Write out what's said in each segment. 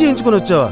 చేయించుకుని వచ్చావా?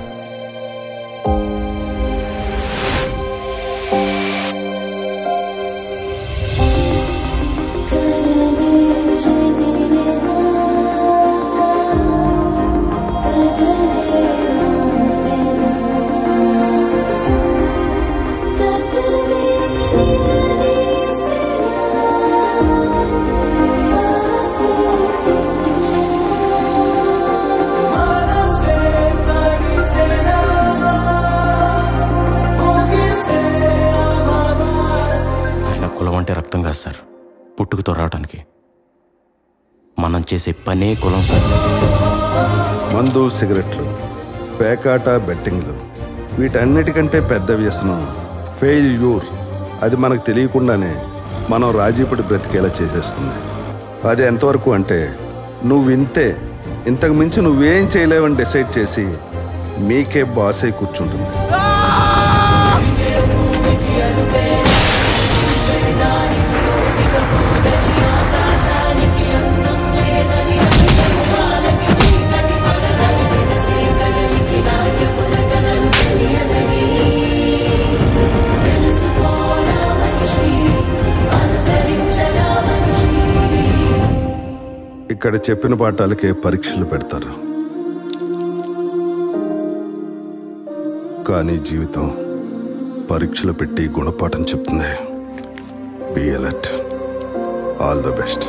కులం అంటే రక్తం కాదు సార్, పుట్టుకతో రావడానికి. మనం చేసే పనే కులం సార్. మందు, సిగరెట్లు, పేకాట, బెట్టింగ్లు, వీటన్నిటికంటే పెద్ద వ్యసనం ఫెయిల్యూర్. అది మనకు తెలియకుండానే మనం రాజీపడి బ్రతికేలా చేసేస్తుంది. అది ఎంతవరకు అంటే నువ్వు ఇంతే, ఇంతకు మించి నువ్వేం చేయలేవని డిసైడ్ చేసి మీకే బాస్ అయి కూర్చుంటుంది. ఇక్కడ చెప్పిన పాఠాలకే పరీక్షలు పెడతారు, కానీ జీవితం పరీక్షలు పెట్టి గుణపాఠం చెప్తుంది. Be alert. All the best.